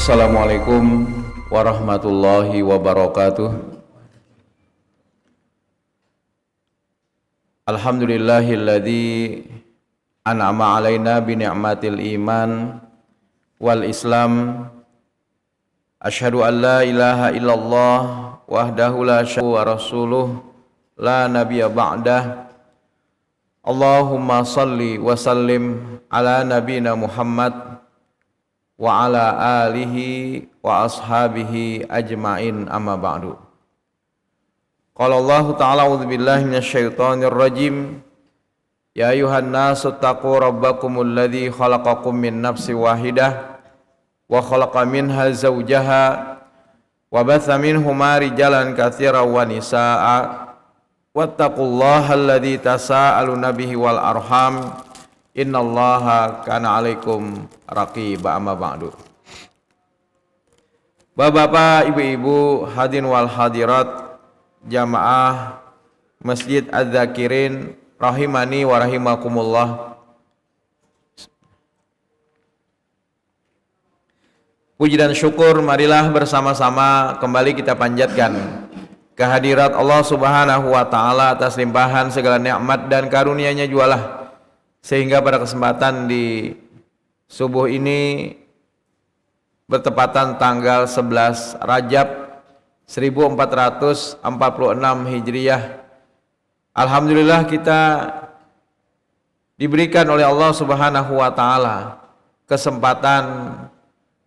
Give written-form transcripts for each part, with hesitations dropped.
Assalamualaikum warahmatullahi wabarakatuh. Alhamdulillahilladzi an'ama alaina bi ni'matil iman wal islam. Asyhadu an la ilaha illallah wahdahu la syarika wa rasuluh la nabiyya ba'dah. Allahumma salli wa sallim ala nabiyyina Muhammad wa ala alihi wa ashabihi ajma'in, amma ba'du. Qala Allah ta'ala a'udzubillahi minasyaitonir rajim. Ya ayuhan nasu taqu rabbakumul ladzi khalaqakum min nafsin wahidah wa khalaqa minha zawjaha wa batha minhuma rijalan katsiran wa nisaa'a wattaqullaha alladzi tasaaluna bihi wal arham innallaha kana alaikum raqiba, amma ba'du. Bapak-bapak, ibu-ibu, hadirin wal hadirat jamaah Masjid Az-Zakirin rahimani wa rahimakumullah. Puji dan syukur marilah bersama-sama kembali kita panjatkan kehadirat Allah Subhanahu wa taala atas limpahan segala nikmat dan karunia-Nya jualah, sehingga pada kesempatan di subuh ini bertepatan tanggal 11 Rajab 1446 Hijriah. Alhamdulillah kita diberikan oleh Allah Subhanahu wa taala kesempatan,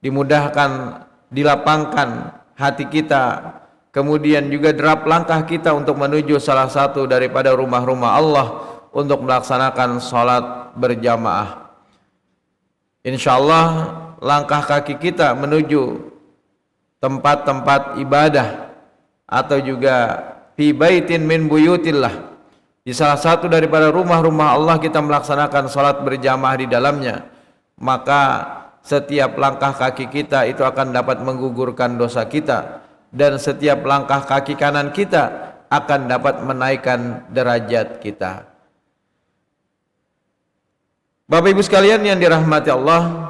dimudahkan, dilapangkan hati kita, kemudian juga derap langkah kita untuk menuju salah satu daripada rumah-rumah Allah untuk melaksanakan sholat berjamaah. Insyaallah langkah kaki kita menuju tempat-tempat ibadah atau juga fi baitin min buyutillah, di salah satu daripada rumah-rumah Allah kita melaksanakan sholat berjamaah di dalamnya, maka setiap langkah kaki kita itu akan dapat menggugurkan dosa kita, dan setiap langkah kaki kanan kita akan dapat menaikkan derajat kita. Bapak ibu sekalian yang dirahmati Allah,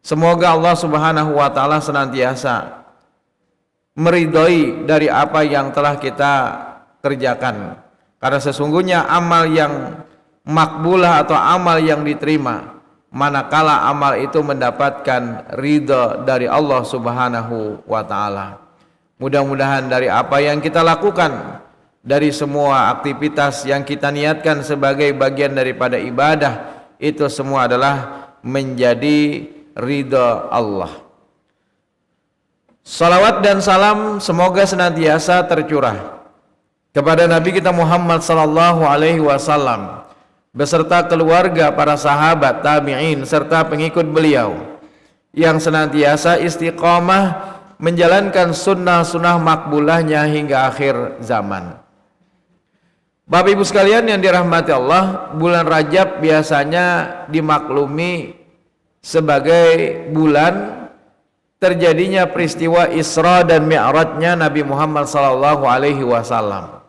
semoga Allah Subhanahu wa taala senantiasa meridhoi dari apa yang telah kita kerjakan, karena sesungguhnya amal yang makbulah atau amal yang diterima manakala amal itu mendapatkan ridha dari Allah Subhanahu wa taala. Mudah-mudahan dari apa yang kita lakukan, dari semua aktivitas yang kita niatkan sebagai bagian daripada ibadah, itu semua adalah menjadi ridha Allah. Salawat dan salam semoga senantiasa tercurah kepada Nabi kita Muhammad sallallahu alaihi wasallam beserta keluarga, para sahabat, tabi'in serta pengikut beliau yang senantiasa istiqamah menjalankan sunnah-sunnah makbulahnya hingga akhir zaman. Bapak ibu sekalian yang dirahmati Allah, bulan Rajab biasanya dimaklumi sebagai bulan terjadinya peristiwa Isra dan Mi'rajnya Nabi Muhammad sallallahu alaihi wasallam.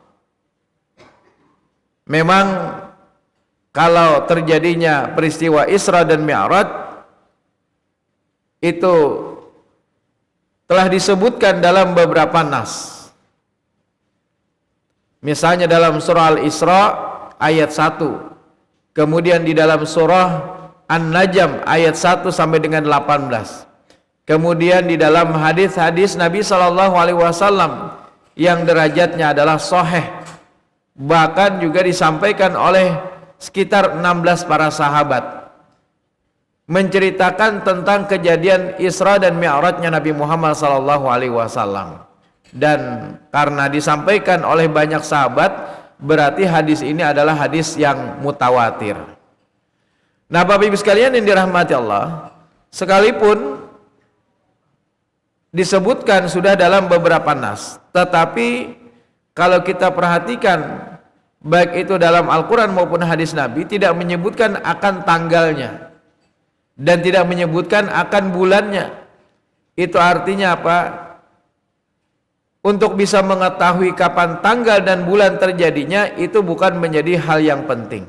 Memang kalau terjadinya peristiwa Isra dan Mi'raj itu telah disebutkan dalam beberapa nas. Misalnya dalam surah Al-Isra ayat 1, kemudian di dalam surah An-Najm ayat 1 sampai dengan 18, kemudian di dalam hadis-hadis Nabi sallallahu alaihi wasallam yang derajatnya adalah sahih, bahkan juga disampaikan oleh sekitar 16 para sahabat, menceritakan tentang kejadian Isra dan Mi'rajnya Nabi Muhammad sallallahu alaihi wasallam. Dan karena disampaikan oleh banyak sahabat, berarti hadis ini adalah hadis yang mutawatir. Nah, Bapak Ibu sekalian yang dirahmati Allah, sekalipun disebutkan sudah dalam beberapa nas, tetapi kalau kita perhatikan baik itu dalam Al-Quran maupun hadis Nabi, tidak menyebutkan akan tanggalnya dan tidak menyebutkan akan bulannya. Itu artinya apa? Untuk bisa mengetahui kapan tanggal dan bulan terjadinya itu bukan menjadi hal yang penting.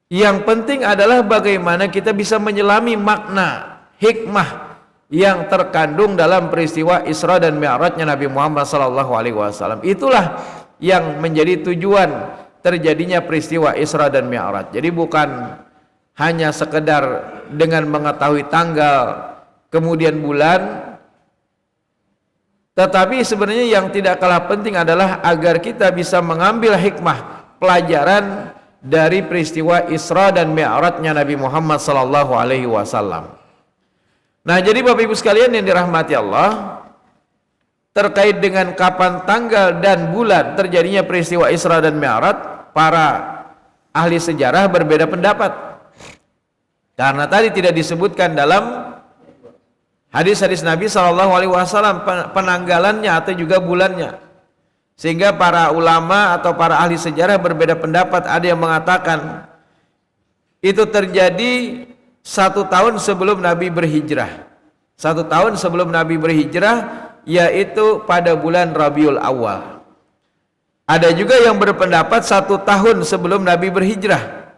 Yang penting adalah bagaimana kita bisa menyelami makna, hikmah yang terkandung dalam peristiwa Isra dan Mi'rajnya Nabi Muhammad SAW. Itulah yang menjadi tujuan terjadinya peristiwa Isra dan Mi'raj. Jadi bukan hanya sekedar dengan mengetahui tanggal kemudian bulan, tetapi sebenarnya yang tidak kalah penting adalah agar kita bisa mengambil hikmah, pelajaran dari peristiwa Isra dan Mi'rajnya Nabi Muhammad SAW. Nah, jadi Bapak Ibu sekalian yang dirahmati Allah, terkait dengan kapan tanggal dan bulan terjadinya peristiwa Isra dan Mi'raj, para ahli sejarah berbeda pendapat. Karena tadi tidak disebutkan dalam hadis-hadis Nabi SAW penanggalannya atau juga bulannya. Sehingga para ulama atau para ahli sejarah berbeda pendapat. Ada yang mengatakan itu terjadi 1 tahun sebelum Nabi berhijrah. 1 tahun sebelum Nabi berhijrah, yaitu pada bulan Rabiul Awal. Ada juga yang berpendapat 1 tahun sebelum Nabi berhijrah.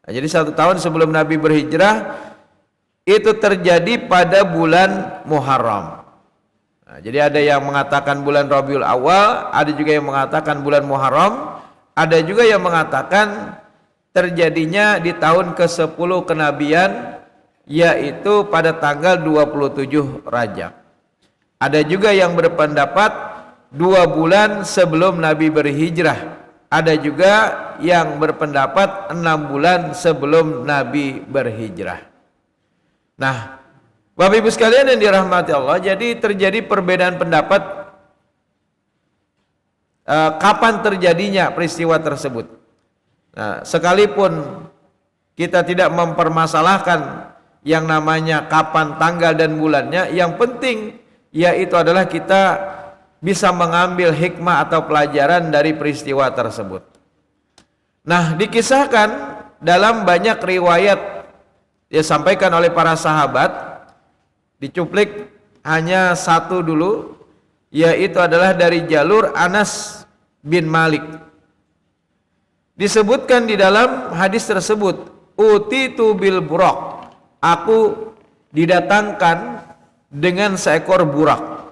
Nah, jadi 1 tahun sebelum Nabi berhijrah itu terjadi pada bulan Muharram. Nah, jadi ada yang mengatakan bulan Rabiul Awal, ada juga yang mengatakan bulan Muharram, ada juga yang mengatakan terjadinya di tahun ke-10 kenabian, yaitu pada tanggal 27 Rajab. Ada juga yang berpendapat 2 bulan sebelum Nabi berhijrah. Ada juga yang berpendapat 6 bulan sebelum Nabi berhijrah. Nah, Bapak Ibu sekalian yang dirahmati Allah, jadi terjadi perbedaan pendapat kapan terjadinya peristiwa tersebut. Nah, sekalipun kita tidak mempermasalahkan yang namanya kapan tanggal dan bulannya, yang penting yaitu adalah kita bisa mengambil hikmah atau pelajaran dari peristiwa tersebut. Nah, dikisahkan dalam banyak riwayat disampaikan oleh para sahabat, dicuplik hanya 1 dulu, yaitu adalah dari jalur Anas bin Malik. Disebutkan di dalam hadis tersebut, utitu bil burak, aku didatangkan dengan seekor burak.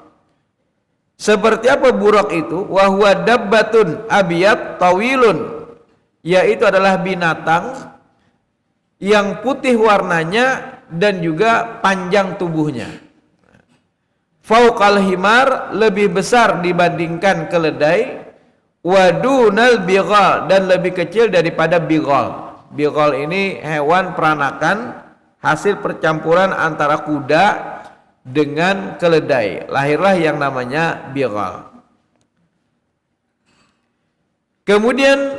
Seperti apa burak itu? Wa huwa dabbatun abiyat tawilun, yaitu adalah binatang yang putih warnanya dan juga panjang tubuhnya. Fauqal himar, lebih besar dibandingkan keledai. Wadunal bighal, dan lebih kecil daripada bighal. Bighal ini hewan peranakan hasil percampuran antara kuda dengan keledai. Lahirlah yang namanya bighal. Kemudian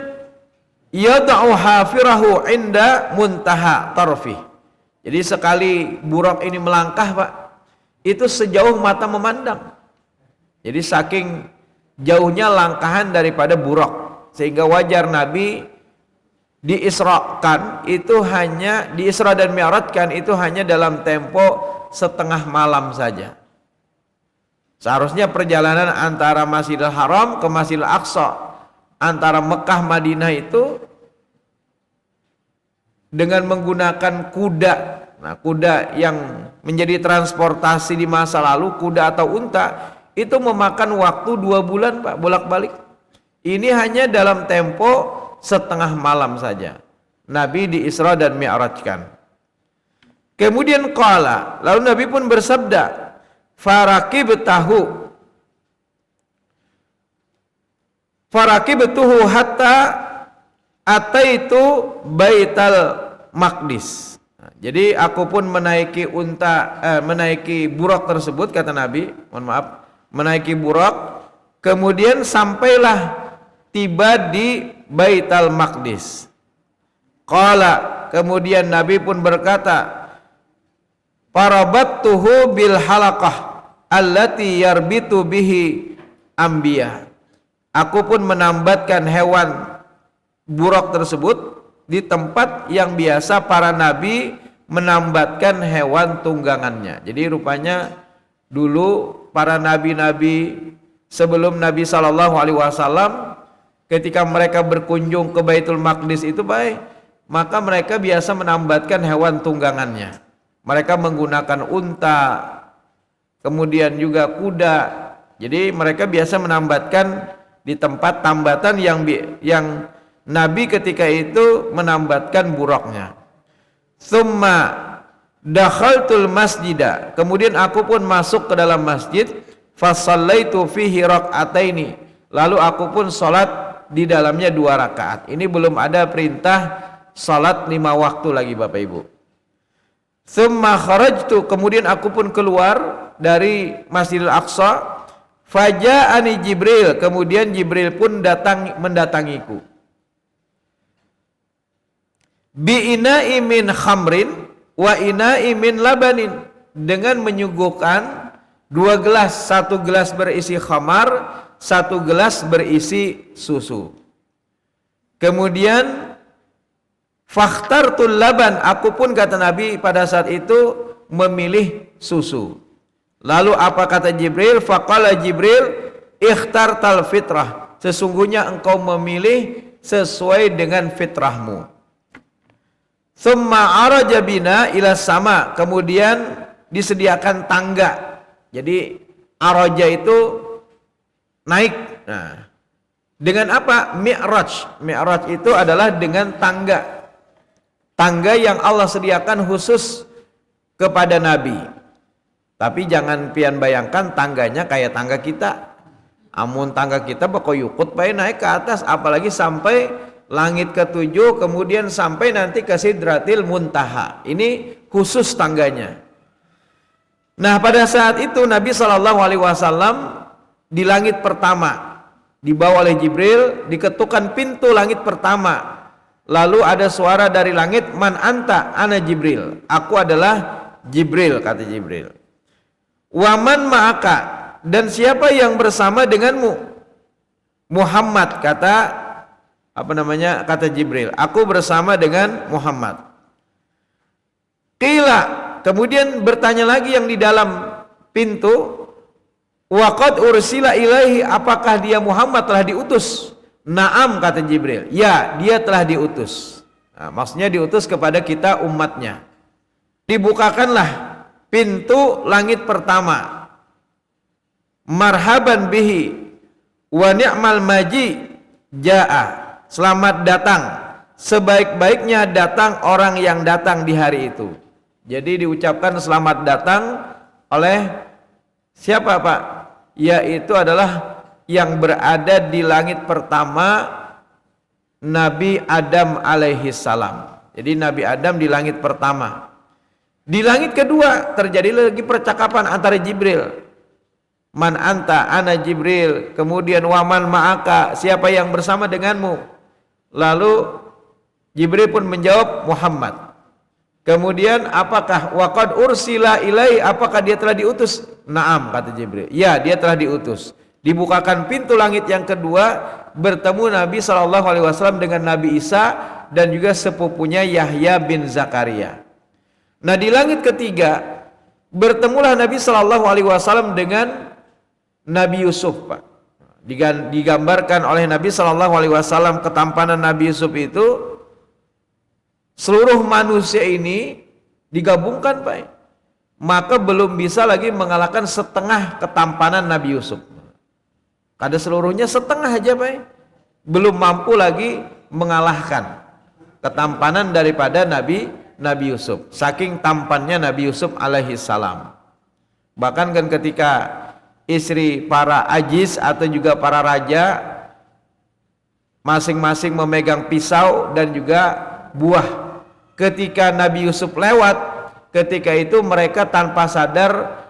yad'u hafirahu inda muntaha tarfih. Jadi sekali burak ini melangkah, Pak, itu sejauh mata memandang. Jadi saking jauhnya langkahan daripada burak, sehingga wajar Nabi diisrakan itu hanya, diisra dan mi'rajkan itu hanya dalam tempo setengah malam saja. Seharusnya perjalanan antara Masjidil Haram ke Masjidil Aqsa, antara Mekah Madinah itu dengan menggunakan kuda. Nah, kuda yang menjadi transportasi di masa lalu, kuda atau unta, itu memakan waktu 2 bulan, Pak, bolak-balik. Ini hanya dalam tempo setengah malam saja Nabi diisra dan mi'rajkan. Kemudian qala, lalu Nabi pun bersabda, farakibtuhu hatta ataitu baital maqdis. Nah, jadi aku pun menaiki menaiki burak tersebut, kata Nabi, menaiki burak, kemudian sampailah tiba di Baitul Maqdis. Qala, kemudian Nabi pun berkata, farabattuhu bil halaqah allati yarbitu bihi anbiya. Aku pun menambatkan hewan burak tersebut di tempat yang biasa para nabi menambatkan hewan tunggangannya. Jadi rupanya dulu para nabi-nabi sebelum Nabi SAW ketika mereka berkunjung ke Baitul Maqdis itu, baik, maka mereka biasa menambatkan hewan tunggangannya. Mereka menggunakan unta, kemudian juga kuda. Jadi mereka biasa menambatkan di tempat tambatan yang Nabi ketika itu menambatkan buruknya. Tsumma dakhaltul masjida, kemudian aku pun masuk ke dalam masjid, fasallaitu fihi rak'ataini, lalu aku pun salat di dalamnya 2 rakaat. Ini belum ada perintah salat 5 waktu lagi Bapak Ibu. Tsumma kharajtu, kemudian aku pun keluar dari Masjidil Aqsa, faja'ani Jibril, kemudian Jibril pun mendatangiku. Bi ina'i min khamrin wa ina'i min labanin, dengan menyuguhkan 2 gelas, 1 gelas berisi khamar, 1 gelas berisi susu. Kemudian fakhtartul laban, aku pun kata Nabi pada saat itu memilih susu. Lalu apa kata Jibril? Faqala Jibril, ikhtartal fitrah, sesungguhnya engkau memilih sesuai dengan fitrahmu. Tsumma araja bina ila sama, kemudian disediakan tangga. Jadi araja itu naik. Nah, dengan apa? Mi'raj. Mi'raj itu adalah dengan tangga. Tangga yang Allah sediakan khusus kepada Nabi. Tapi jangan pian bayangkan tangganya kayak tangga kita. Amun tangga kita bakoyukut bae naik ke atas, apalagi sampai langit ke-7, kemudian sampai nanti ke Sidratil Muntaha. Ini khusus tangganya. Nah, pada saat itu Nabi SAW di langit pertama dibawa oleh Jibril, diketukkan pintu langit pertama. Lalu ada suara dari langit, man anta, ana Jibril, aku adalah Jibril, kata Jibril. Waman ma'aka, dan siapa yang bersama denganmu? Muhammad, kata Jibril, aku bersama dengan Muhammad. Qila, kemudian bertanya lagi yang di dalam pintu, waqad ursila ilaihi, apakah dia Muhammad telah diutus? Naam, kata Jibril, ya, dia telah diutus. Nah, maksudnya diutus kepada kita umatnya. Dibukakanlah pintu langit pertama. Marhaban bihi wa ni'mal maji jaa, selamat datang, sebaik-baiknya datang orang yang datang di hari itu. Jadi diucapkan selamat datang oleh siapa Pak? Yaitu adalah yang berada di langit pertama, Nabi Adam alaihi salam. Jadi Nabi Adam di langit pertama. Di langit kedua terjadi lagi percakapan antara Jibril. Man anta, ana Jibril. Kemudian waman ma'aka, siapa yang bersama denganmu? Lalu Jibril pun menjawab Muhammad. Kemudian apakah waqad ursila ilai, apakah dia telah diutus? Naam, kata Jibril. Ya, dia telah diutus. Dibukakan pintu langit yang kedua, bertemu Nabi SAW dengan Nabi Isa dan juga sepupunya Yahya bin Zakaria. Nah, di langit ketiga bertemulah Nabi SAW dengan Nabi Yusuf, Pak. Digambarkan oleh Nabi SAW ketampanan Nabi Yusuf itu, seluruh manusia ini digabungkan, Pak, maka belum bisa lagi mengalahkan setengah ketampanan Nabi Yusuf. Kada seluruhnya setengah aja, Pak, belum mampu lagi mengalahkan ketampanan daripada Nabi Yusuf. Saking tampannya Nabi Yusuf alaihi salam. Bahkan kan ketika istri para ajiz atau juga para raja masing-masing memegang pisau dan juga buah, ketika Nabi Yusuf lewat, ketika itu mereka tanpa sadar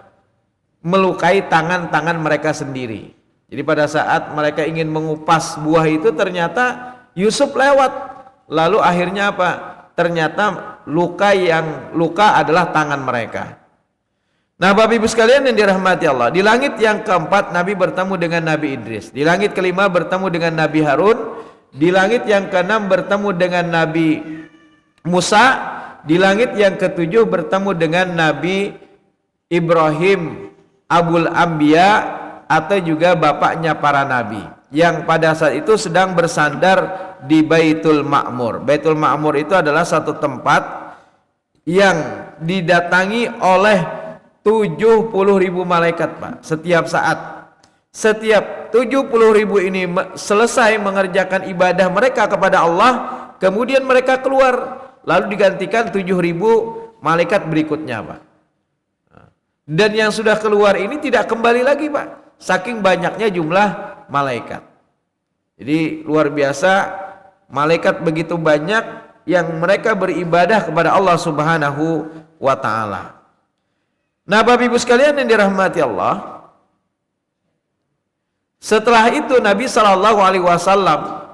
melukai tangan-tangan mereka sendiri. Jadi pada saat mereka ingin mengupas buah itu, ternyata Yusuf lewat. Lalu akhirnya apa? Ternyata luka adalah tangan mereka. Nah, Bapak Ibu sekalian yang dirahmati Allah, di langit yang keempat Nabi bertemu dengan Nabi Idris. Di langit kelima bertemu dengan Nabi Harun. Di langit yang keenam bertemu dengan Nabi Musa. Di langit yang ketujuh bertemu dengan Nabi Ibrahim Abul Anbiya, atau juga bapaknya para nabi. yang pada saat itu sedang bersandar di Baitul Ma'mur. Baitul Ma'mur itu adalah satu tempat yang didatangi oleh 70.000 malaikat, Pak, setiap saat. Setiap 70.000 ini selesai mengerjakan ibadah mereka kepada Allah, kemudian mereka keluar, lalu digantikan 7.000 malaikat berikutnya, Pak. Dan yang sudah keluar ini tidak kembali lagi, Pak, saking banyaknya jumlah malaikat. Jadi luar biasa, malaikat begitu banyak yang mereka beribadah kepada Allah Subhanahu wa ta'ala. Nah, Bapak Ibu sekalian yang dirahmati Allah, setelah itu Nabi Shallallahu Alaihi Wasallam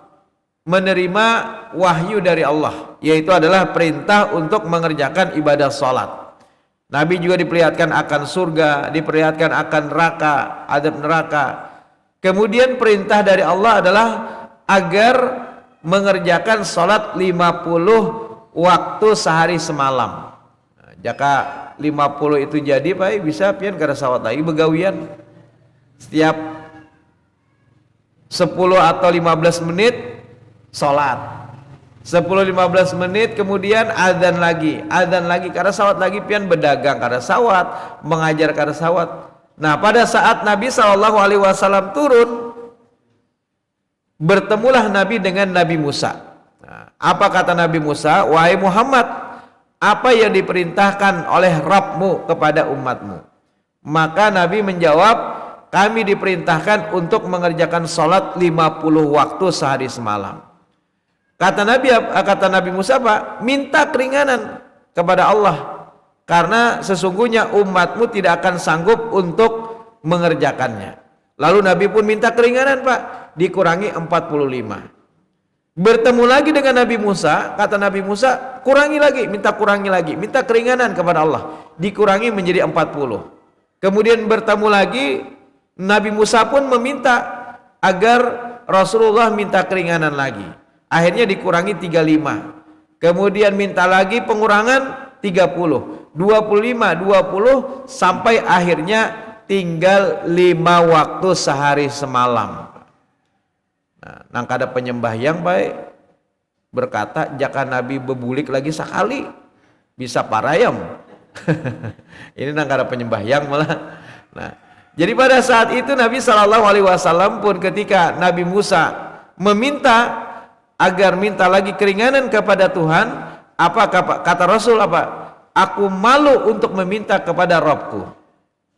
menerima wahyu dari Allah, yaitu adalah perintah untuk mengerjakan ibadah salat. Nabi juga diperlihatkan akan surga, diperlihatkan akan neraka, azab neraka. Kemudian perintah dari Allah adalah agar mengerjakan salat 50 waktu sehari semalam. Nah, jika 50 itu jadi, Pak, bisa pian kada sawat lagi begawian. Setiap 10 atau 15 menit salat. 10-15 menit kemudian adzan lagi kada sawat lagi pian berdagang kada sawat, mengajar kada sawat. Nah, pada saat Nabi Shallallahu Alaihi Wasallam turun, bertemulah Nabi dengan Nabi Musa. Nah, apa kata Nabi Musa? Wahai Muhammad, apa yang diperintahkan oleh Rabbmu kepada umatmu? Maka Nabi menjawab, kami diperintahkan untuk mengerjakan salat 50 waktu sehari semalam. Kata Nabi Musa, Pak, minta keringanan kepada Allah, karena sesungguhnya umatmu tidak akan sanggup untuk mengerjakannya. Lalu Nabi pun minta keringanan, Pak, dikurangi 45. Bertemu lagi dengan Nabi Musa, kata Nabi Musa, kurangi lagi, minta keringanan kepada Allah, dikurangi menjadi 40. Kemudian bertemu lagi, Nabi Musa pun meminta agar Rasulullah minta keringanan lagi. Akhirnya dikurangi 35. Kemudian minta lagi pengurangan 30, 25, 20 sampai akhirnya tinggal 5 waktu sehari semalam. Nah, nang kada penyembah yang baik berkata, jaka Nabi bebulik lagi sekali bisa parayam. Ini nang kada penyembah yang malah. Nah, jadi pada saat itu Nabi Shallallahu Alaihi Wasallam pun ketika Nabi Musa meminta agar minta lagi keringanan kepada Tuhan, apa kata Rasul apa? Aku malu untuk meminta kepada Rabbku.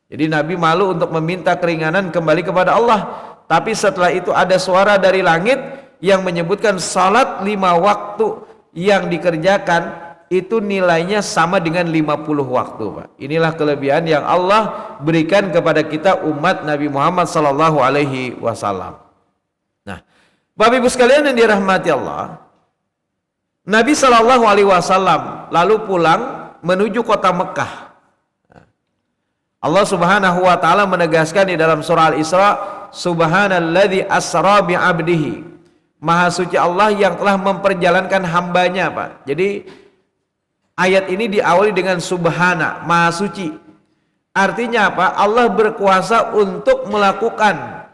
Jadi Nabi malu untuk meminta keringanan kembali kepada Allah. Tapi setelah itu ada suara dari langit yang menyebutkan salat 5 waktu yang dikerjakan itu nilainya sama dengan 50 waktu, Pak. Inilah kelebihan yang Allah berikan kepada kita umat Nabi Muhammad sallallahu alaihi wasallam. Nah, Bapak Ibu sekalian yang dirahmati Allah, Nabi sallallahu alaihi wasallam lalu pulang menuju kota Mekah. Allah Subhanahu wa taala menegaskan di dalam surah Al-Isra, Subhanalladzi asra bi 'abdihi. Maha suci Allah yang telah memperjalankan hambanya, Pak. Jadi ayat ini diawali dengan subhana, maha suci. Artinya apa? Allah berkuasa untuk melakukan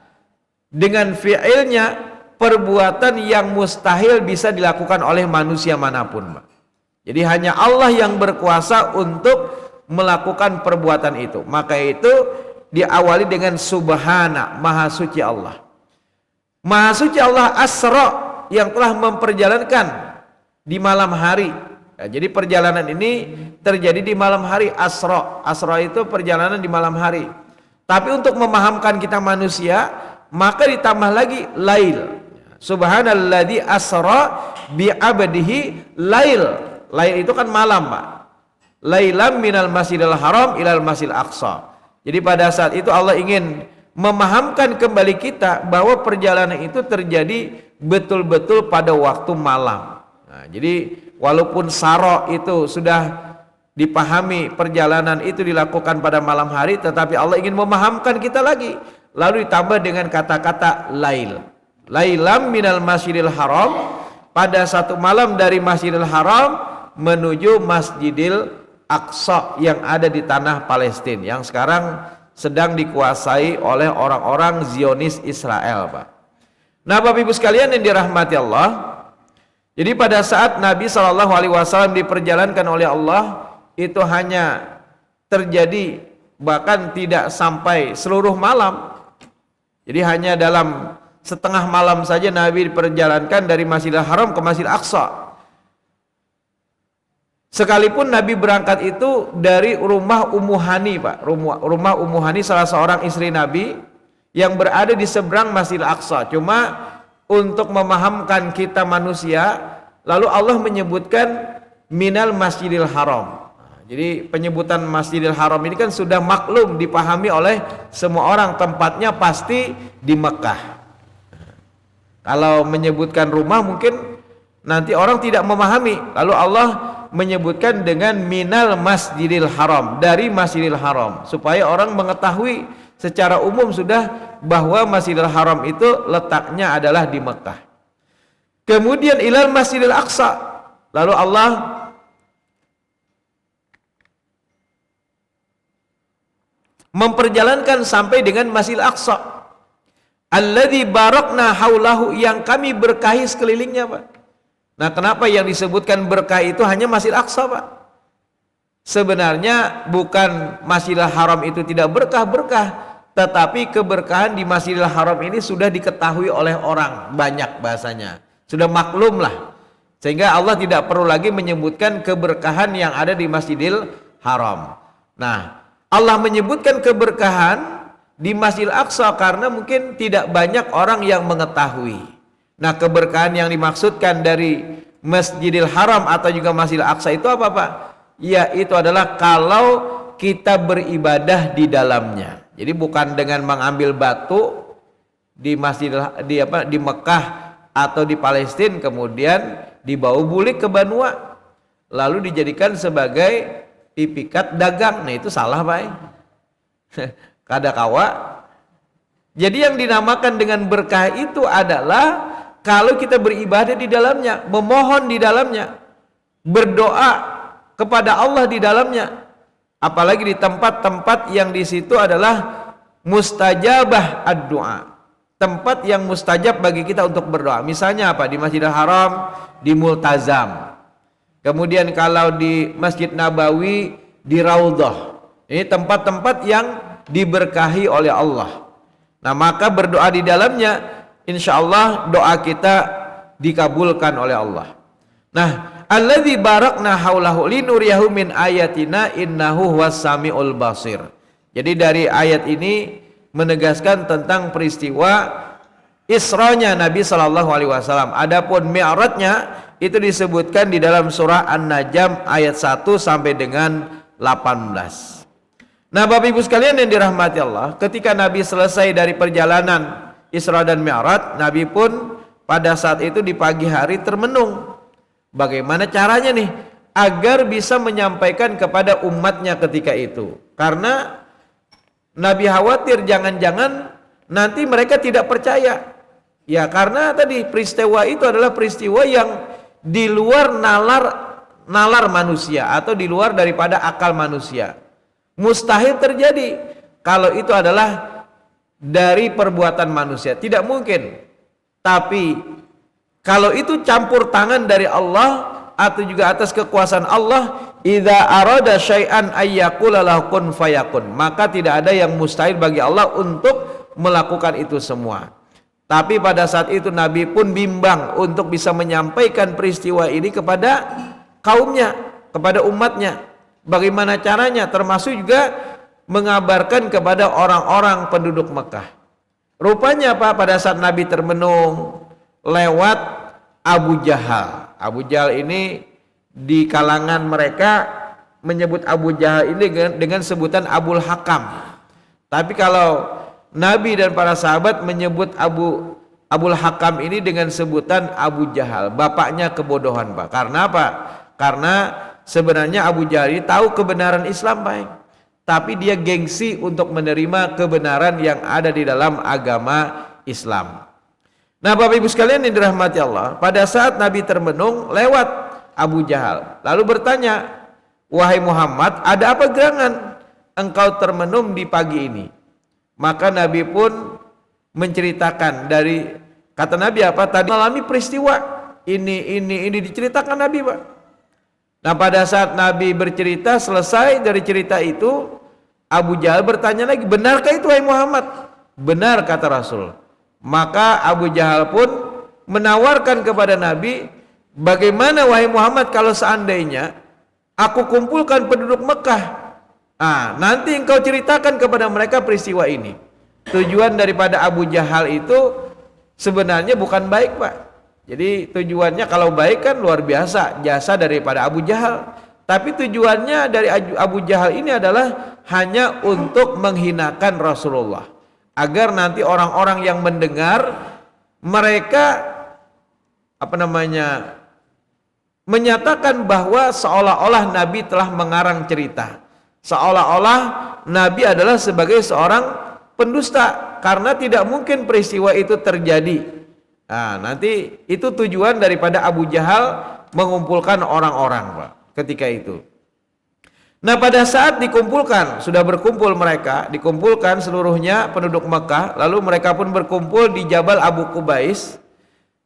dengan fi'ilnya perbuatan yang mustahil bisa dilakukan oleh manusia manapun, Pak. Jadi hanya Allah yang berkuasa untuk melakukan perbuatan itu. Maka itu diawali dengan subhana, maha suci Allah. Maha suci Allah asra, yang telah memperjalankan di malam hari. Ya, jadi perjalanan ini terjadi di malam hari. Asra itu perjalanan di malam hari. Tapi untuk memahamkan kita manusia, maka ditambah lagi lail. Subhanalladzi asra bi 'abdihi lail. Lail itu kan malam, Pak. Lailam minal masjidil haram ilal masjidil aqsa. Jadi pada saat itu Allah ingin memahamkan kembali kita bahwa perjalanan itu terjadi betul-betul pada waktu malam. Nah, jadi walaupun saro itu sudah dipahami perjalanan itu dilakukan pada malam hari, tetapi Allah ingin memahamkan kita lagi. Lalu ditambah dengan kata-kata lail. Lailam minal masjidil haram, pada satu malam dari Masjidil Haram menuju Masjidil Aqsa yang ada di tanah Palestina yang sekarang sedang dikuasai oleh orang-orang Zionis Israel, Pak. Nah, Bapak Ibu sekalian yang dirahmati Allah, jadi pada saat Nabi SAW diperjalankan oleh Allah, itu hanya terjadi bahkan tidak sampai seluruh malam. Jadi hanya dalam setengah malam saja Nabi diperjalankan dari Masjidil Haram ke Masjidil Aqsa. Sekalipun Nabi berangkat itu dari rumah Ummu Hani, Pak. Rumah Ummu Hani, salah seorang istri Nabi yang berada di seberang Masjidil Aqsa. Cuma untuk memahamkan kita manusia, lalu Allah menyebutkan minal Masjidil Haram. Jadi penyebutan Masjidil Haram ini kan sudah maklum dipahami oleh semua orang, tempatnya pasti di Mekah. Kalau menyebutkan rumah mungkin nanti orang tidak memahami, lalu Allah menyebutkan dengan minal Masjidil Haram, dari Masjidil Haram, supaya orang mengetahui secara umum sudah bahwa Masjidil Haram itu letaknya adalah di Mekah. Kemudian ilal Masjidil Aqsa, lalu Allah memperjalankan sampai dengan Masjidil Aqsa, alladzi barakna haulahu, yang kami berkahi sekelilingnya, Pak. Nah, kenapa yang disebutkan berkah itu hanya Masjidil Aqsa, Pak? Sebenarnya bukan Masjidil Haram itu tidak berkah, tetapi keberkahan di Masjidil Haram ini sudah diketahui oleh orang banyak, bahasanya sudah maklum lah, sehingga Allah tidak perlu lagi menyebutkan keberkahan yang ada di Masjidil Haram. Nah, Allah menyebutkan keberkahan di Masjidil Aqsa karena mungkin tidak banyak orang yang mengetahui. Nah, keberkahan yang dimaksudkan dari Masjidil Haram atau juga Masjidil Aqsa itu apa, Pak? Ya, itu adalah kalau kita beribadah di dalamnya. Jadi bukan dengan mengambil batu di di Mekah atau di Palestina kemudian dibawa bulik ke Banua lalu dijadikan sebagai pipikat dagang. Nah, itu salah, Pak. Kada kawa. Jadi yang dinamakan dengan berkah itu adalah kalau kita beribadah di dalamnya, memohon di dalamnya, berdoa kepada Allah di dalamnya, apalagi di tempat-tempat yang di situ adalah mustajabah ad-du'a, tempat yang mustajab bagi kita untuk berdoa. Misalnya apa? Di Masjidil Haram, di Multazam. Kemudian kalau di Masjid Nabawi, di Raudhah. Ini tempat-tempat yang diberkahi oleh Allah. Nah, maka berdoa di dalamnya, insya Allah doa kita dikabulkan oleh Allah. Nah, alladzi barakna haulahu linuriyahu min ayatina innahu huwas samiul basir. Jadi dari ayat ini menegaskan tentang peristiwa Isra'nya Nabi Shallallahu Alaihi Wasallam. Adapun Mi'rajnya itu disebutkan di dalam surah An-Najm ayat 1 sampai dengan 18. Nah, Bapak Ibu sekalian yang dirahmati Allah, ketika Nabi selesai dari perjalanan Isra dan Mi'raj, Nabi pun pada saat itu di pagi hari termenung. Bagaimana caranya nih agar bisa menyampaikan kepada umatnya ketika itu? Karena Nabi khawatir jangan-jangan nanti mereka tidak percaya. Ya, karena tadi peristiwa itu adalah peristiwa yang di luar nalar manusia atau di luar daripada akal manusia. Mustahil terjadi kalau itu adalah dari perbuatan manusia, tidak mungkin. Tapi kalau itu campur tangan dari Allah atau juga atas kekuasaan Allah, idza arada syai'an ayyaqula lahu kun fayakun, maka tidak ada yang mustahil bagi Allah untuk melakukan itu semua. Tapi pada saat itu Nabi pun bimbang untuk bisa menyampaikan peristiwa ini kepada kaumnya, kepada umatnya. Bagaimana caranya? Termasuk juga mengabarkan kepada orang-orang penduduk Mekah. Rupanya apa? Pada saat Nabi termenung lewat Abu Jahal. Abu Jahal ini di kalangan mereka menyebut Abu Jahal ini dengan sebutan Abul Hakam. Tapi kalau Nabi dan para sahabat menyebut Abul Hakam ini dengan sebutan Abu Jahal, bapaknya kebodohan, Pak. Karena apa? Karena sebenarnya Abu Jahal ini tahu kebenaran Islam, baik, tapi dia gengsi untuk menerima kebenaran yang ada di dalam agama Islam. Nah, Bapak Ibu sekalian yang dirahmati Allah, pada saat Nabi termenung lewat Abu Jahal, lalu bertanya, "Wahai Muhammad, ada apa gerangan engkau termenung di pagi ini?" Maka Nabi pun menceritakan dari Kata Nabi apa? Tadi mengalami peristiwa ini diceritakan Nabi, Pak. Nah, pada saat Nabi bercerita, selesai dari cerita itu, Abu Jahal bertanya lagi, benarkah itu wahai Muhammad? Benar, kata Rasul. Maka Abu Jahal pun menawarkan kepada Nabi, bagaimana wahai Muhammad kalau seandainya aku kumpulkan penduduk Mekah, nanti engkau ceritakan kepada mereka peristiwa ini. Tujuan daripada Abu Jahal itu sebenarnya bukan baik, Pak. Jadi tujuannya kalau baik kan luar biasa, jasa daripada Abu Jahal. Tapi tujuannya dari Abu Jahal ini adalah hanya untuk menghinakan Rasulullah, agar nanti orang-orang yang mendengar mereka menyatakan bahwa seolah-olah Nabi telah mengarang cerita, seolah-olah Nabi adalah sebagai seorang pendusta, karena tidak mungkin peristiwa itu terjadi. Nanti itu tujuan daripada Abu Jahal mengumpulkan orang-orang, Pak, ketika itu. Nah, pada saat dikumpulkan, sudah berkumpul mereka, dikumpulkan seluruhnya penduduk Mekah, lalu mereka pun berkumpul di Jabal Abu Qubais.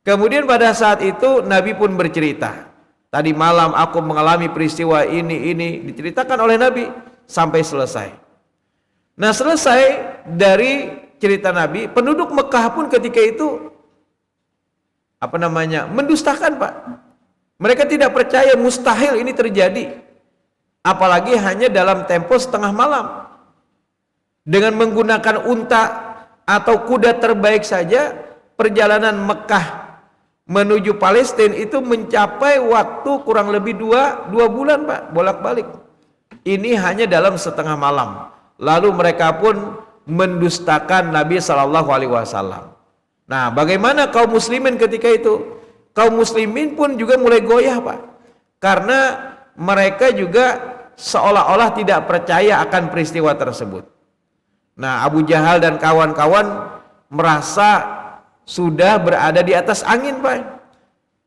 Kemudian pada saat itu Nabi pun bercerita, tadi malam aku mengalami peristiwa ini diceritakan oleh Nabi sampai selesai. Nah, selesai dari cerita Nabi, penduduk Mekah pun ketika itu mendustakan, Pak. Mereka tidak percaya, mustahil ini terjadi, apalagi hanya dalam tempo setengah malam. Dengan menggunakan unta atau kuda terbaik saja, perjalanan Mekah menuju Palestina itu mencapai waktu kurang lebih dua bulan, Pak, bolak-balik. Ini hanya dalam setengah malam. Lalu mereka pun mendustakan Nabi Shallallahu Alaihi Wasallam. Nah, bagaimana kaum muslimin ketika itu? Kaum muslimin pun juga mulai goyah, Pak, karena mereka juga seolah-olah tidak percaya akan peristiwa tersebut. Nah, Abu Jahal dan kawan-kawan merasa sudah berada di atas angin, Pak.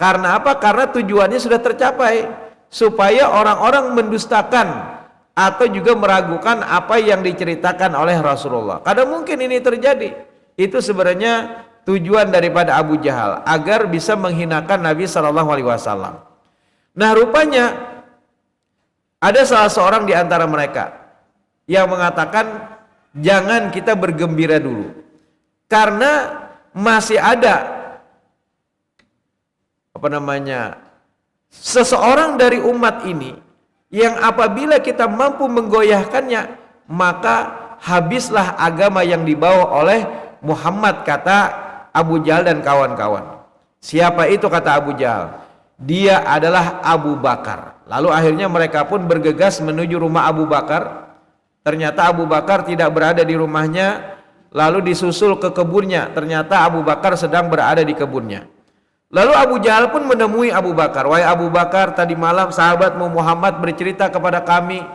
Karena apa? Karena tujuannya sudah tercapai, supaya orang-orang mendustakan atau juga meragukan apa yang diceritakan oleh Rasulullah. Kadang mungkin ini terjadi. Itu sebenarnya tujuan daripada Abu Jahal, agar bisa menghinakan Nabi Shallallahu Alaihi Wasallam. Nah, rupanya ada salah seorang di antara mereka yang mengatakan, jangan kita bergembira dulu, karena masih ada seseorang dari umat ini yang apabila kita mampu menggoyahkannya, maka habislah agama yang dibawa oleh Muhammad, kata Abu Jahal dan kawan-kawan. Siapa itu, kata Abu Jahal? Dia adalah Abu Bakar. Lalu akhirnya mereka pun bergegas menuju rumah Abu Bakar. Ternyata Abu Bakar tidak berada di rumahnya, lalu disusul ke kebunnya. Ternyata Abu Bakar sedang berada di kebunnya. Lalu Abu Jahal pun menemui Abu Bakar. Wahai Abu Bakar, tadi malam sahabatmu Muhammad bercerita kepada kami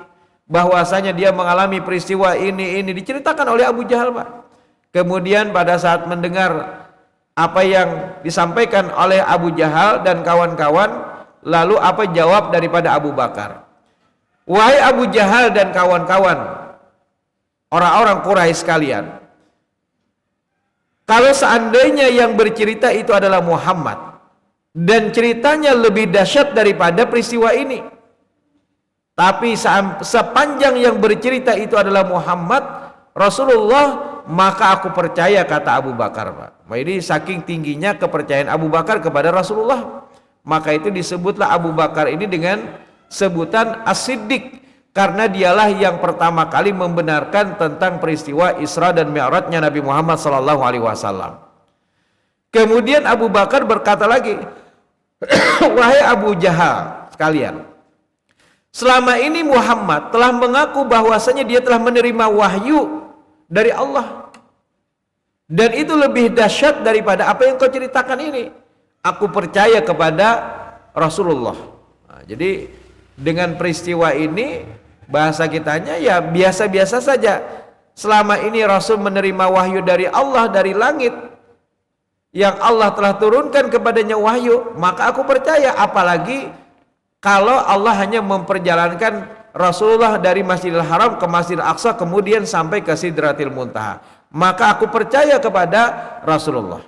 bahwasanya dia mengalami peristiwa ini diceritakan oleh Abu Jahal, Pak. Kemudian pada saat mendengar apa yang disampaikan oleh Abu Jahal dan kawan-kawan, lalu apa jawab daripada Abu Bakar? Wahai Abu Jahal dan kawan-kawan, orang-orang Quraisy sekalian, kalau seandainya yang bercerita itu adalah Muhammad, dan ceritanya lebih dahsyat daripada peristiwa ini, tapi sepanjang yang bercerita itu adalah Muhammad Rasulullah, maka aku percaya, kata Abu Bakar, Pak. Ini saking tingginya kepercayaan Abu Bakar kepada Rasulullah, maka itu disebutlah Abu Bakar ini dengan sebutan As-Siddiq, karena dialah yang pertama kali membenarkan tentang peristiwa Isra dan Mi'rajnya Nabi Muhammad SAW. Kemudian Abu Bakar berkata lagi, wahai Abu Jahal sekalian, selama ini Muhammad telah mengaku bahwasanya dia telah menerima wahyu dari Allah, dan itu lebih dahsyat daripada apa yang kau ceritakan ini. Aku percaya kepada Rasulullah. Nah, jadi dengan peristiwa ini, bahasa kitanya ya biasa-biasa saja. Selama ini Rasul menerima wahyu dari Allah, dari langit, yang Allah telah turunkan kepadanya wahyu, maka aku percaya. Apalagi kalau Allah hanya memperjalankan Rasulullah dari Masjidil Haram ke Masjidil Aqsa, kemudian sampai ke Sidratil Muntaha, maka aku percaya kepada Rasulullah.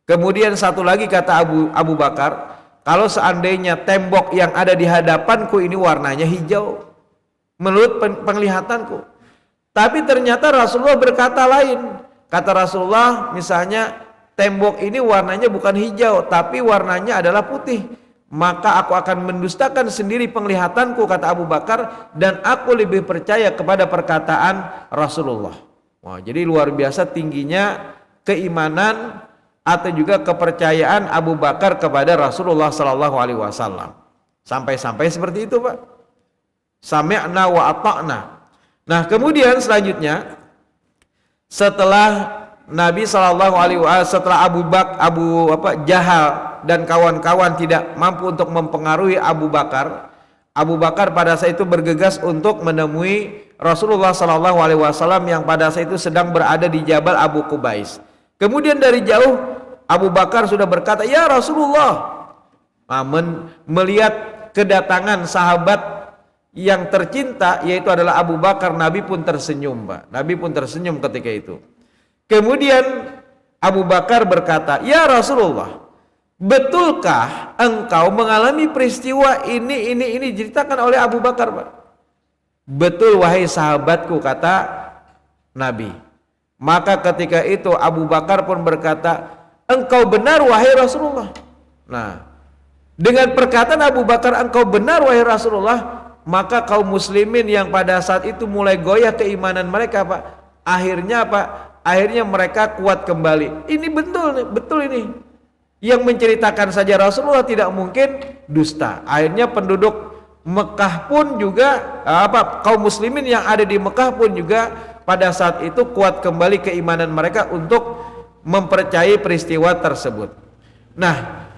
Kemudian satu lagi kata Abu Bakar, kalau seandainya tembok yang ada di hadapanku ini warnanya hijau, menurut penglihatanku. Tapi ternyata Rasulullah berkata lain. Kata Rasulullah misalnya tembok ini warnanya bukan hijau, tapi warnanya adalah putih. Maka aku akan mendustakan sendiri penglihatanku, kata Abu Bakar, dan aku lebih percaya kepada perkataan Rasulullah. Wah, jadi luar biasa tingginya keimanan atau juga kepercayaan Abu Bakar kepada Rasulullah Sallallahu Alaihi Wasallam. Sampai-sampai seperti itu, Pak. Sami'na wa ata'na. Nah, kemudian selanjutnya setelah Nabi Sallallahu Alaihi Wasallam, setelah Abu Jahal dan kawan-kawan tidak mampu untuk mempengaruhi Abu Bakar pada saat itu bergegas untuk menemui Rasulullah Sallallahu Alaihi Wasallam yang pada saat itu sedang berada di Jabal Abu Qubais. Kemudian dari jauh Abu Bakar sudah berkata, "Ya Rasulullah." Melihat kedatangan sahabat yang tercinta yaitu adalah Abu Bakar, Nabi pun tersenyum, Pak. Nabi pun tersenyum ketika itu. Kemudian Abu Bakar berkata, "Ya Rasulullah, betulkah engkau mengalami peristiwa ini diceritakan oleh Abu Bakar, Pak?" "Betul wahai sahabatku," kata Nabi. Maka ketika itu Abu Bakar pun berkata, "Engkau benar wahai Rasulullah." Nah, dengan perkataan Abu Bakar, "Engkau benar wahai Rasulullah," maka kaum muslimin yang pada saat itu mulai goyah keimanan mereka, Pak. Akhirnya Pak, akhirnya mereka kuat kembali. Ini betul ini. Yang menceritakan saja Rasulullah tidak mungkin dusta. Akhirnya penduduk Mekah pun juga kaum muslimin yang ada di Mekah pun juga pada saat itu kuat kembali keimanan mereka untuk mempercayai peristiwa tersebut. Nah,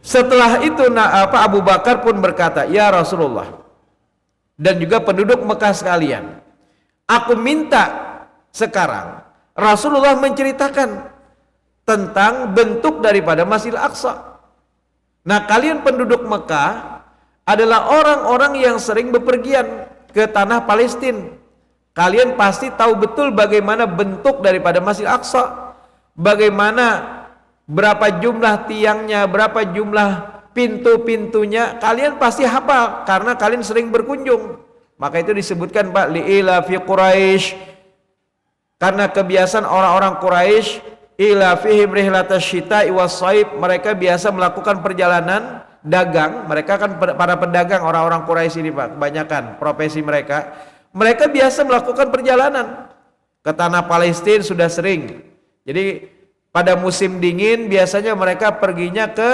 setelah itu Abu Bakar pun berkata, "Ya Rasulullah dan juga penduduk Mekah sekalian, aku minta sekarang Rasulullah menceritakan tentang bentuk daripada Masjidil Aqsa. Nah, kalian penduduk Mekah adalah orang-orang yang sering bepergian ke tanah Palestina. Kalian pasti tahu betul bagaimana bentuk daripada Masjidil Aqsa, bagaimana berapa jumlah tiangnya, berapa jumlah pintu-pintunya. Kalian pasti hafal karena kalian sering berkunjung. Maka itu disebutkan, Pak, li'ila fi Quraisy, karena kebiasaan orang-orang Quraisy, ila fihim rihlatash syita'i was-shaib, mereka biasa melakukan perjalanan dagang. Mereka kan para pedagang, orang-orang Quraisy ini, Pak, kebanyakan profesi mereka biasa melakukan perjalanan ke tanah Palestina sudah sering. Jadi pada musim dingin biasanya mereka perginya ke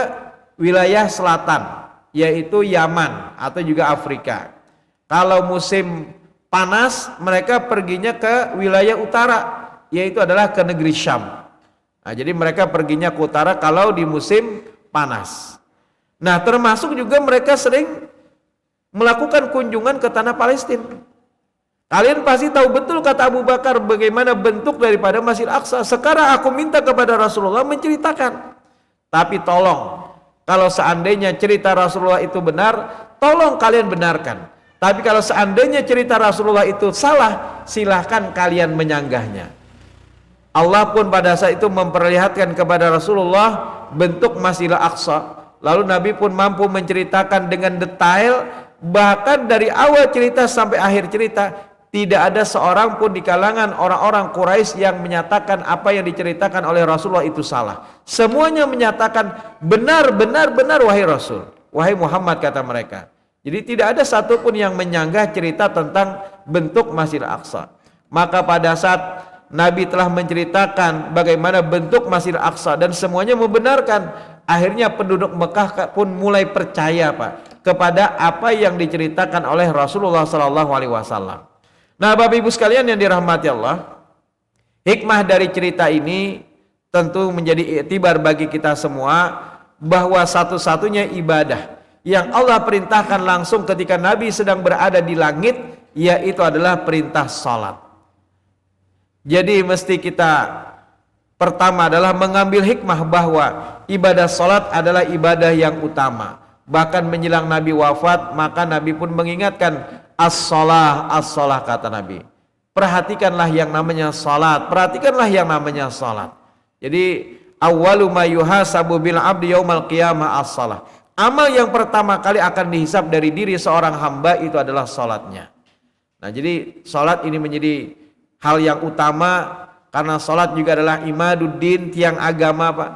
wilayah selatan, yaitu Yaman atau juga Afrika. Kalau musim panas mereka perginya ke wilayah utara, yaitu adalah ke negeri Syam. Nah, jadi mereka perginya ke utara kalau di musim panas. Nah, termasuk juga mereka sering melakukan kunjungan ke tanah Palestina. Kalian pasti tahu betul, kata Abu Bakar, bagaimana bentuk daripada Masjid Aqsa. Sekarang aku minta kepada Rasulullah menceritakan. Tapi tolong, kalau seandainya cerita Rasulullah itu benar, tolong kalian benarkan. Tapi kalau seandainya cerita Rasulullah itu salah, silahkan kalian menyanggahnya. Allah pun pada saat itu memperlihatkan kepada Rasulullah bentuk Masjid Aqsa. Lalu Nabi pun mampu menceritakan dengan detail, bahkan dari awal cerita sampai akhir cerita. Tidak ada seorang pun di kalangan orang-orang Quraisy yang menyatakan apa yang diceritakan oleh Rasulullah itu salah. Semuanya menyatakan benar wahai Rasul, wahai Muhammad, kata mereka. Jadi tidak ada satupun yang menyanggah cerita tentang bentuk Masjidil Aqsa. Maka pada saat Nabi telah menceritakan bagaimana bentuk Masjidil Aqsa dan semuanya membenarkan, akhirnya penduduk Mekah pun mulai percaya, Pak, kepada apa yang diceritakan oleh Rasulullah SAW. Nah, Bapak Ibu sekalian yang dirahmati Allah, hikmah dari cerita ini tentu menjadi iktibar bagi kita semua bahwa satu-satunya ibadah yang Allah perintahkan langsung ketika Nabi sedang berada di langit, yaitu adalah perintah salat. Jadi mesti kita pertama adalah mengambil hikmah bahwa ibadah salat adalah ibadah yang utama. Bahkan menjelang Nabi wafat, maka Nabi pun mengingatkan, as-shalah, as-shalah, kata Nabi. Perhatikanlah yang namanya salat, perhatikanlah yang namanya salat. Jadi awwalu ma yuhasabu bil abdi yaumal qiyamah as-shalah. Amal yang pertama kali akan dihisab dari diri seorang hamba itu adalah salatnya. Nah, jadi salat ini menjadi hal yang utama karena salat juga adalah imaduddin, tiang agama, Pak.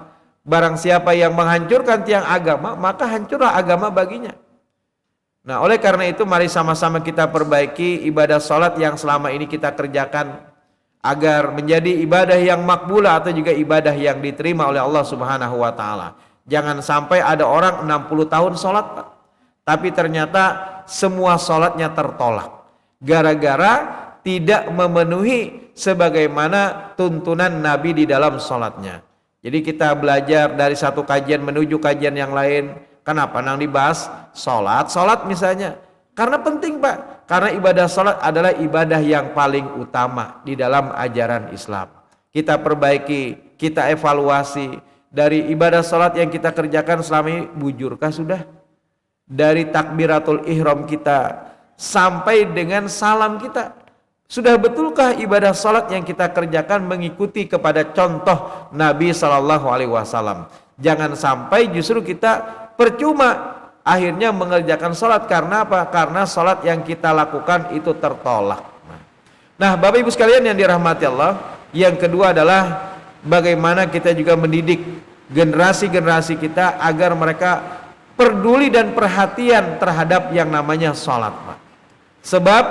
Barang siapa yang menghancurkan tiang agama, maka hancurlah agama baginya. Nah, oleh karena itu mari sama-sama kita perbaiki ibadah salat yang selama ini kita kerjakan agar menjadi ibadah yang makbulah atau juga ibadah yang diterima oleh Allah Subhanahu wa taala. Jangan sampai ada orang 60 tahun sholat, Pak, tapi ternyata semua sholatnya tertolak gara-gara tidak memenuhi sebagaimana tuntunan Nabi di dalam sholatnya. Jadi kita belajar dari satu kajian menuju kajian yang lain. Kenapa nang dibahas sholat misalnya? Karena penting, Pak, karena ibadah sholat adalah ibadah yang paling utama di dalam ajaran Islam. Kita perbaiki, kita evaluasi dari ibadah salat yang kita kerjakan selama ini, bujurkah sudah? Dari takbiratul ihram kita sampai dengan salam kita, sudah betulkah ibadah salat yang kita kerjakan mengikuti kepada contoh Nabi Shallallahu Alaihi Wasallam? Jangan sampai justru kita percuma akhirnya mengerjakan salat. Karena apa? Karena salat yang kita lakukan itu tertolak. Nah, Bapak Ibu sekalian yang dirahmati Allah, yang kedua adalah bagaimana kita juga mendidik generasi-generasi kita agar mereka peduli dan perhatian terhadap yang namanya sholat, Pak. Sebab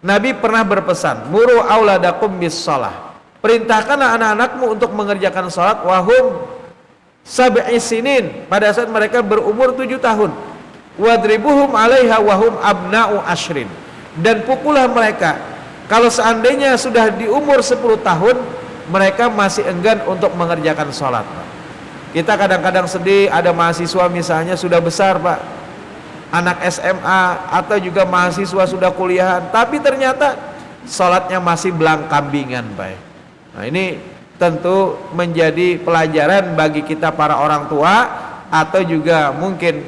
Nabi pernah berpesan, muru auladakum bis sholah, perintahkanlah anak-anakmu untuk mengerjakan sholat, wahum sab'i sinin, pada saat mereka berumur 7 tahun, wadribuhum alaiha wahum abna'u ashrin, dan pukullah mereka kalau seandainya sudah di umur 10 tahun mereka masih enggan untuk mengerjakan sholat, Pak. Kita kadang-kadang sedih, ada mahasiswa misalnya sudah besar, Pak, anak SMA atau juga mahasiswa sudah kuliahan, tapi ternyata sholatnya masih belang kambingan, Pak. Nah, ini tentu menjadi pelajaran bagi kita para orang tua atau juga mungkin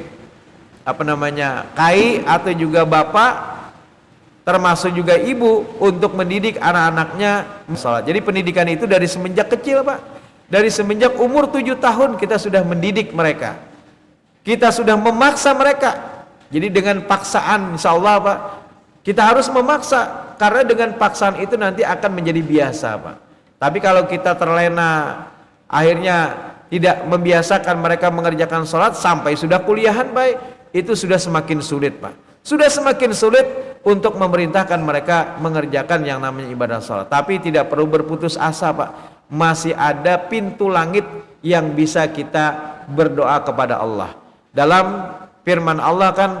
kai atau juga bapak, termasuk juga ibu, untuk mendidik anak-anaknya sholat. Jadi pendidikan itu dari semenjak kecil, Pak. Dari semenjak umur 7 tahun kita sudah mendidik mereka. Kita sudah memaksa mereka. Jadi dengan paksaan, insya Allah, Pak, kita harus memaksa. Karena dengan paksaan itu nanti akan menjadi biasa, Pak. Tapi kalau kita terlena, akhirnya tidak membiasakan mereka mengerjakan sholat sampai sudah kuliahan, baik, itu sudah semakin sulit, Pak. Sudah semakin sulit untuk memerintahkan mereka mengerjakan yang namanya ibadah sholat. Tapi tidak perlu berputus asa, Pak. Masih ada pintu langit yang bisa kita berdoa kepada Allah. Dalam firman Allah kan,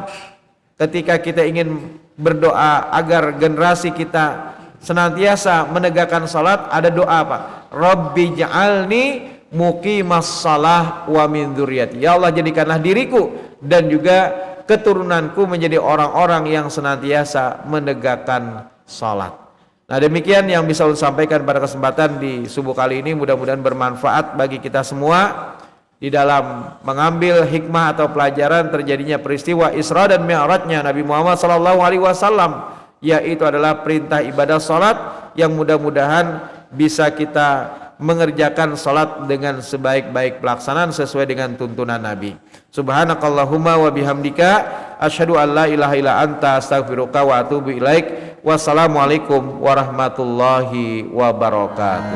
ketika kita ingin berdoa agar generasi kita senantiasa menegakkan sholat, ada doa, Pak. Rabbi ja'alni muqimas shalah wa min dzurriyyati. Ya Allah, jadikanlah diriku dan juga keturunanku menjadi orang-orang yang senantiasa menegakkan salat. Nah, demikian yang bisa saya sampaikan pada kesempatan di subuh kali ini. Mudah-mudahan bermanfaat bagi kita semua di dalam mengambil hikmah atau pelajaran terjadinya peristiwa Isra dan Mi'rajnya Nabi Muhammad SAW, yaitu adalah perintah ibadah salat yang mudah-mudahan bisa kita mengerjakan salat dengan sebaik-baik pelaksanaan sesuai dengan tuntunan Nabi. Subhanakallahumma wa bihamdika asyhadu an la ilaha illa anta astaghfiruka wa atubu ilaik. Wassalamualaikum warahmatullahi wabarakatuh.